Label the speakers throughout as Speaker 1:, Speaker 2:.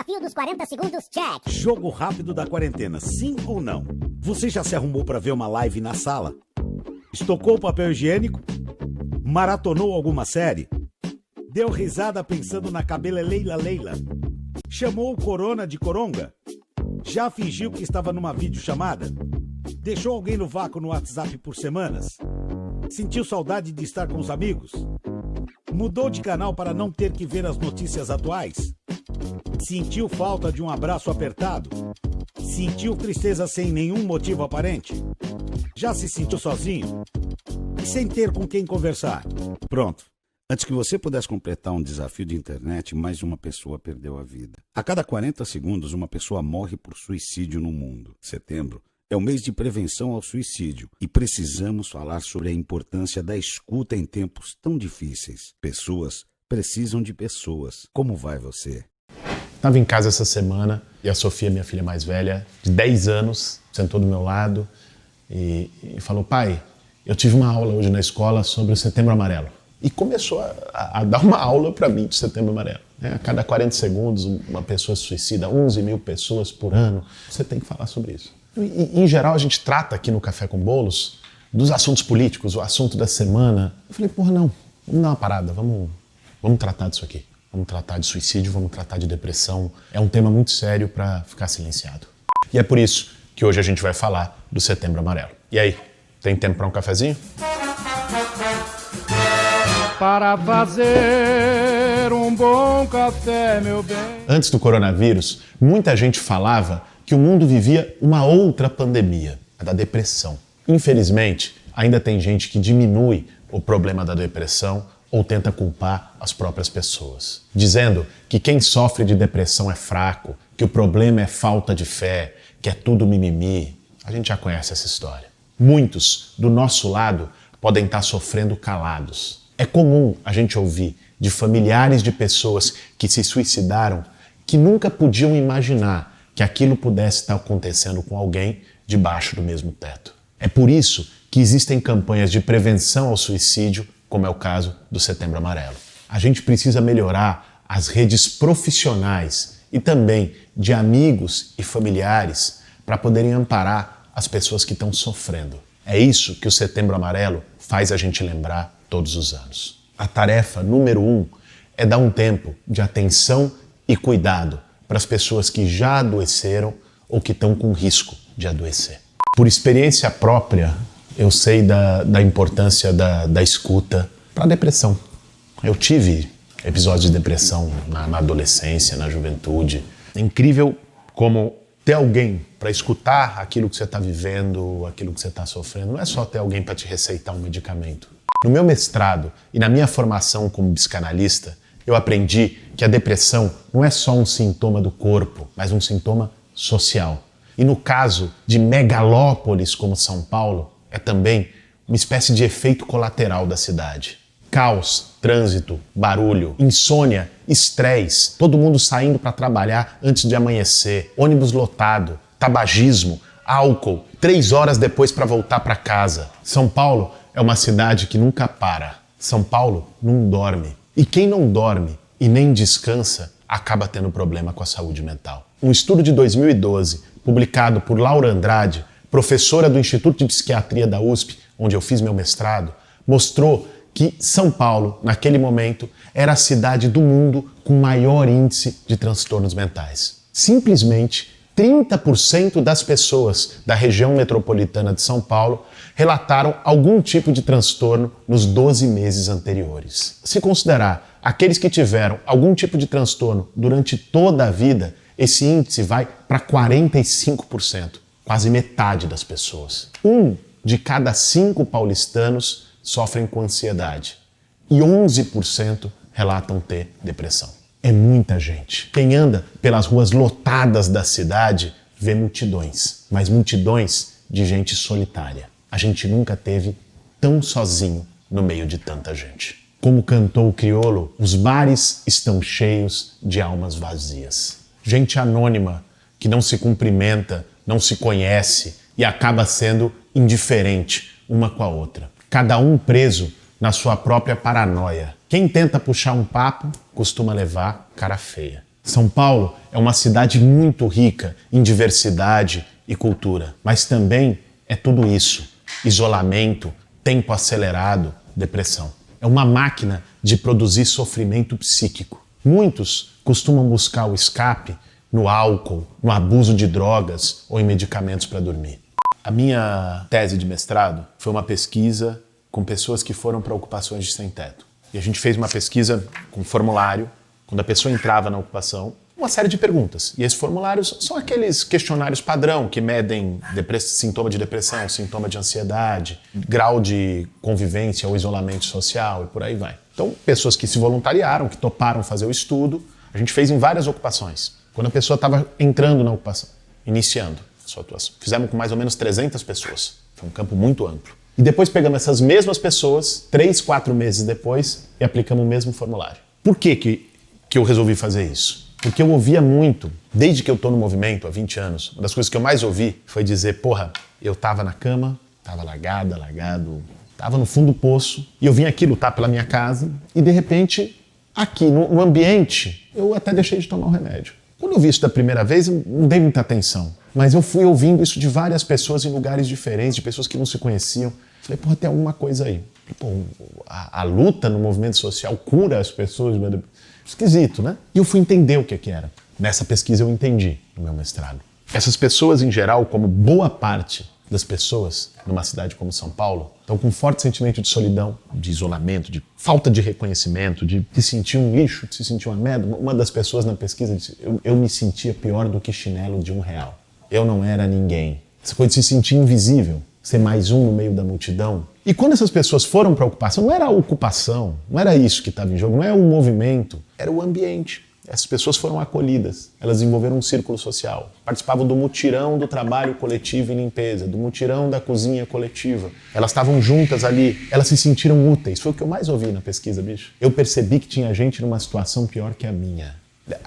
Speaker 1: Desafio dos 40 segundos, check.
Speaker 2: Jogo rápido da quarentena, sim ou não? Você já se arrumou para ver uma live na sala? Estocou o papel higiênico? Maratonou alguma série? Deu risada pensando na cabeleleila Leila? Chamou o corona de coronga? Já fingiu que estava numa videochamada? Deixou alguém no vácuo no WhatsApp por semanas? Sentiu saudade de estar com os amigos? Mudou de canal para não ter que ver as notícias atuais? Sentiu falta de um abraço apertado? Sentiu tristeza sem nenhum motivo aparente? Já se sentiu sozinho? E sem ter com quem conversar? Pronto. Antes que você pudesse completar um desafio de internet, mais uma pessoa perdeu a vida. A cada 40 segundos, uma pessoa morre por suicídio no mundo. Setembro é o mês de prevenção ao suicídio e precisamos falar sobre a importância da escuta em tempos tão difíceis. Pessoas precisam de pessoas. Como vai você?
Speaker 3: Estava em casa essa semana e a Sofia, minha filha mais velha, de 10 anos, sentou do meu lado e falou: pai, eu tive uma aula hoje na escola sobre o Setembro Amarelo. E começou a dar uma aula para mim de Setembro Amarelo. A cada 40 segundos uma pessoa se suicida, 11 mil pessoas por ano. Você tem que falar sobre isso. Em geral, a gente trata aqui no Café com Bolos dos assuntos políticos, o assunto da semana. Eu falei, porra, não, vamos dar uma parada, vamos tratar disso aqui. Vamos tratar de suicídio, vamos tratar de depressão. É um tema muito sério para ficar silenciado. E é por isso que hoje a gente vai falar do Setembro Amarelo. E aí, tem tempo para um cafezinho?
Speaker 4: Para fazer um bom café, meu bem.
Speaker 3: Antes do coronavírus, muita gente falava que o mundo vivia uma outra pandemia, a da depressão. Infelizmente, ainda tem gente que diminui o problema da depressão ou tenta culpar as próprias pessoas, dizendo que quem sofre de depressão é fraco, que o problema é falta de fé, que é tudo mimimi. A gente já conhece essa história. Muitos, do nosso lado, podem estar sofrendo calados. É comum a gente ouvir de familiares de pessoas que se suicidaram que nunca podiam imaginar que aquilo pudesse estar acontecendo com alguém debaixo do mesmo teto. É por isso que existem campanhas de prevenção ao suicídio, como é o caso do Setembro Amarelo. A gente precisa melhorar as redes profissionais e também de amigos e familiares para poderem amparar as pessoas que estão sofrendo. É isso que o Setembro Amarelo faz a gente lembrar todos os anos. A tarefa número 1 é dar um tempo de atenção e cuidado para as pessoas que já adoeceram ou que estão com risco de adoecer. Por experiência própria, eu sei da importância da escuta para a depressão. Eu tive episódios de depressão na adolescência, na juventude. É incrível como ter alguém para escutar aquilo que você está vivendo, aquilo que você está sofrendo. Não é só ter alguém para te receitar um medicamento. No meu mestrado e na minha formação como psicanalista, eu aprendi que a depressão não é só um sintoma do corpo, mas um sintoma social. E no caso de megalópolis como São Paulo, é também uma espécie de efeito colateral da cidade. Caos, trânsito, barulho, insônia, estresse, todo mundo saindo para trabalhar antes de amanhecer, ônibus lotado, tabagismo, álcool, 3 horas depois para voltar para casa. São Paulo é uma cidade que nunca para. São Paulo não dorme. E quem não dorme e nem descansa acaba tendo problema com a saúde mental. Um estudo de 2012, publicado por Laura Andrade, professora do Instituto de Psiquiatria da USP, onde eu fiz meu mestrado, mostrou que São Paulo, naquele momento, era a cidade do mundo com maior índice de transtornos mentais. Simplesmente 30% das pessoas da região metropolitana de São Paulo relataram algum tipo de transtorno nos 12 meses anteriores. Se considerar aqueles que tiveram algum tipo de transtorno durante toda a vida, esse índice vai para 45%, quase metade das pessoas. 1 de cada 5 paulistanos sofrem com ansiedade e 11% relatam ter depressão. É muita gente. Quem anda pelas ruas lotadas da cidade vê multidões, mas multidões de gente solitária. A gente nunca teve tão sozinho no meio de tanta gente. Como cantou o Criolo, os bares estão cheios de almas vazias. Gente anônima que não se cumprimenta, não se conhece e acaba sendo indiferente uma com a outra. Cada um preso na sua própria paranoia. Quem tenta puxar um papo costuma levar cara feia. São Paulo é uma cidade muito rica em diversidade e cultura, mas também é tudo isso: isolamento, tempo acelerado, depressão. É uma máquina de produzir sofrimento psíquico. Muitos costumam buscar o escape no álcool, no abuso de drogas ou em medicamentos para dormir. A minha tese de mestrado foi uma pesquisa com pessoas que foram para ocupações de sem-teto. E a gente fez uma pesquisa com formulário, quando a pessoa entrava na ocupação, uma série de perguntas. E esses formulários são aqueles questionários padrão que medem sintoma de depressão, sintoma de ansiedade, grau de convivência ou isolamento social e por aí vai. Então, pessoas que se voluntariaram, que toparam fazer o estudo, a gente fez em várias ocupações. Quando a pessoa estava entrando na ocupação, iniciando a sua atuação. Fizemos com mais ou menos 300 pessoas. Foi um campo muito amplo. E depois pegamos essas mesmas pessoas, 3, 4 meses depois, e aplicamos o mesmo formulário. Por que eu resolvi fazer isso? Porque eu ouvia muito, desde que eu estou no movimento, há 20 anos, uma das coisas que eu mais ouvi foi dizer, porra, eu estava na cama, estava largado, estava no fundo do poço, e eu vim aqui lutar pela minha casa, e de repente, aqui no ambiente, eu até deixei de tomar o remédio. Quando eu vi isso da primeira vez, eu não dei muita atenção. Mas eu fui ouvindo isso de várias pessoas em lugares diferentes, de pessoas que não se conheciam. Falei, porra, tem alguma coisa aí. Pô, a luta no movimento social cura as pessoas. Esquisito, né? E eu fui entender o que era. Nessa pesquisa eu entendi, no meu mestrado. Essas pessoas, em geral, como boa parte das pessoas numa cidade como São Paulo, estão com um forte sentimento de solidão, de isolamento, de falta de reconhecimento, de se sentir um lixo, de se sentir uma merda. Uma das pessoas na pesquisa disse, eu me sentia pior do que chinelo de R$1. Eu não era ninguém. Essa coisa de se sentir invisível, ser mais um no meio da multidão. E quando essas pessoas foram para a ocupação, não era a ocupação, não era isso que estava em jogo, não é o movimento, era o ambiente. Essas pessoas foram acolhidas, elas desenvolveram um círculo social, participavam do mutirão do trabalho coletivo em limpeza, do mutirão da cozinha coletiva. Elas estavam juntas ali, elas se sentiram úteis. Foi o que eu mais ouvi na pesquisa, bicho. Eu percebi que tinha gente numa situação pior que a minha.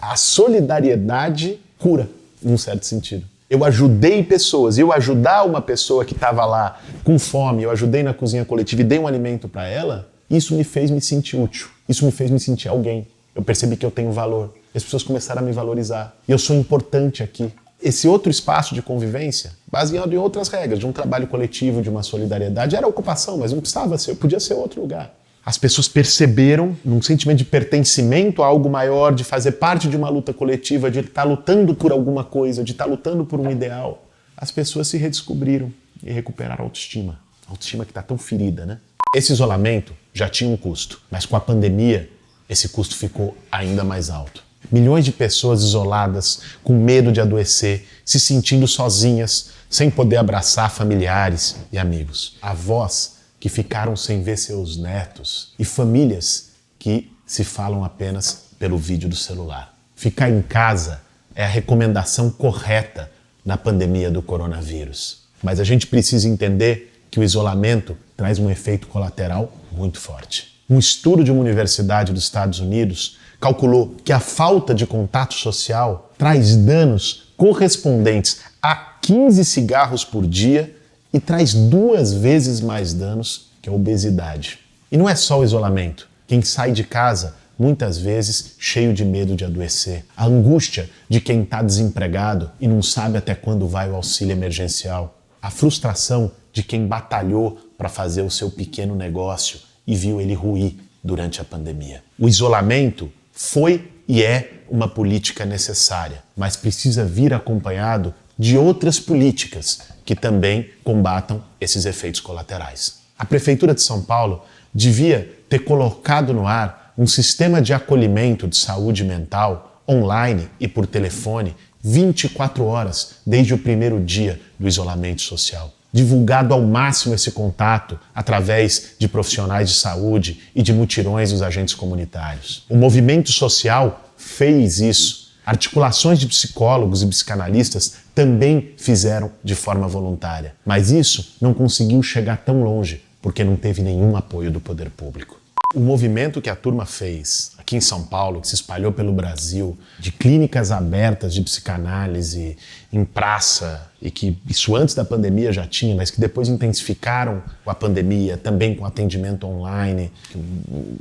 Speaker 3: A solidariedade cura, num certo sentido. Eu ajudei pessoas, e eu ajudar uma pessoa que estava lá com fome, eu ajudei na cozinha coletiva e dei um alimento para ela, isso me fez me sentir útil, isso me fez me sentir alguém. Eu percebi que eu tenho valor. As pessoas começaram a me valorizar. E eu sou importante aqui. Esse outro espaço de convivência, baseado em outras regras, de um trabalho coletivo, de uma solidariedade, era ocupação, mas não precisava ser, podia ser outro lugar. As pessoas perceberam um sentimento de pertencimento a algo maior, de fazer parte de uma luta coletiva, de estar lutando por alguma coisa, de estar lutando por um ideal. As pessoas se redescobriram e recuperaram a autoestima. A autoestima que está tão ferida, né? Esse isolamento já tinha um custo, mas com a pandemia, esse custo ficou ainda mais alto. Milhões de pessoas isoladas, com medo de adoecer, se sentindo sozinhas, sem poder abraçar familiares e amigos. Avós que ficaram sem ver seus netos e famílias que se falam apenas pelo vídeo do celular. Ficar em casa é a recomendação correta na pandemia do coronavírus. Mas a gente precisa entender que o isolamento traz um efeito colateral muito forte. Um estudo de uma universidade dos Estados Unidos calculou que a falta de contato social traz danos correspondentes a 15 cigarros por dia e traz 2 vezes mais danos que a obesidade. E não é só o isolamento. Quem sai de casa, muitas vezes, cheio de medo de adoecer. A angústia de quem está desempregado e não sabe até quando vai o auxílio emergencial. A frustração de quem batalhou para fazer o seu pequeno negócio e viu ele ruir durante a pandemia. O isolamento foi e é uma política necessária, mas precisa vir acompanhado de outras políticas que também combatam esses efeitos colaterais. A Prefeitura de São Paulo devia ter colocado no ar um sistema de acolhimento de saúde mental online e por telefone 24 horas desde o primeiro dia do isolamento social. Divulgado ao máximo esse contato através de profissionais de saúde e de mutirões dos agentes comunitários. O movimento social fez isso. Articulações de psicólogos e psicanalistas também fizeram de forma voluntária. Mas isso não conseguiu chegar tão longe, porque não teve nenhum apoio do poder público. O movimento que a turma fez aqui em São Paulo, que se espalhou pelo Brasil, de clínicas abertas de psicanálise em praça, e que isso antes da pandemia já tinha, mas que depois intensificaram com a pandemia, também com atendimento online,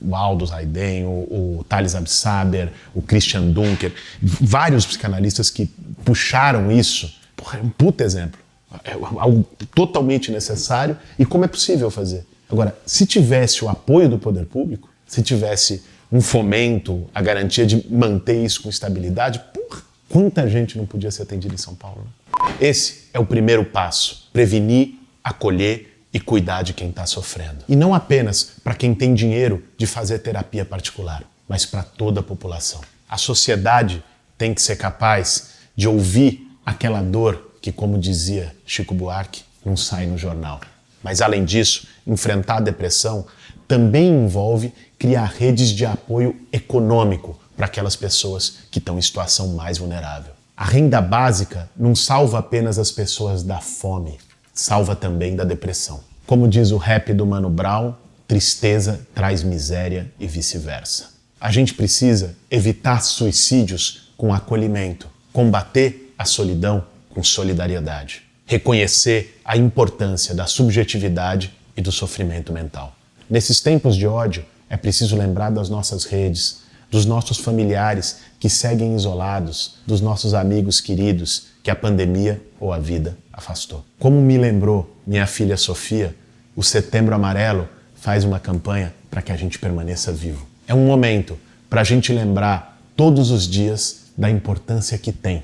Speaker 3: o Aldo Zaiden, o Thales Absaber, o Christian Dunker, vários psicanalistas que puxaram isso. Porra, é um puta exemplo. É algo totalmente necessário. E como é possível fazer? Agora, se tivesse o apoio do poder público, se tivesse um fomento, a garantia de manter isso com estabilidade, porra, quanta gente não podia ser atendida em São Paulo, né? Esse é o primeiro passo: prevenir, acolher e cuidar de quem está sofrendo. E não apenas para quem tem dinheiro de fazer terapia particular, mas para toda a população. A sociedade tem que ser capaz de ouvir aquela dor que, como dizia Chico Buarque, não sai no jornal. Mas, além disso, enfrentar a depressão também envolve criar redes de apoio econômico para aquelas pessoas que estão em situação mais vulnerável. A renda básica não salva apenas as pessoas da fome, salva também da depressão. Como diz o rap do Mano Brown, tristeza traz miséria e vice-versa. A gente precisa evitar suicídios com acolhimento, combater a solidão com solidariedade, reconhecer a importância da subjetividade e do sofrimento mental. Nesses tempos de ódio, é preciso lembrar das nossas redes, dos nossos familiares que seguem isolados, dos nossos amigos queridos que a pandemia ou a vida afastou. Como me lembrou minha filha Sofia, o Setembro Amarelo faz uma campanha para que a gente permaneça vivo. É um momento para a gente lembrar todos os dias da importância que tem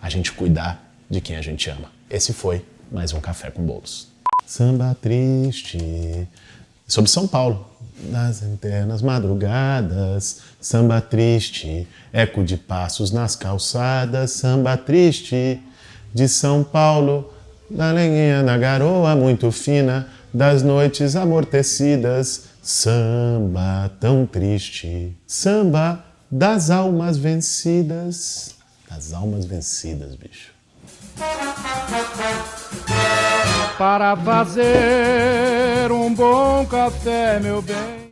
Speaker 3: a gente cuidar de quem a gente ama. Esse foi mais um Café com Bolos. Samba triste sobre São Paulo. Nas eternas madrugadas, samba triste, eco de passos nas calçadas, samba triste de São Paulo, da lenha na garoa muito fina, das noites amortecidas, samba tão triste, samba das almas vencidas. Das almas vencidas, bicho.
Speaker 4: Para fazer um bom café, meu bem.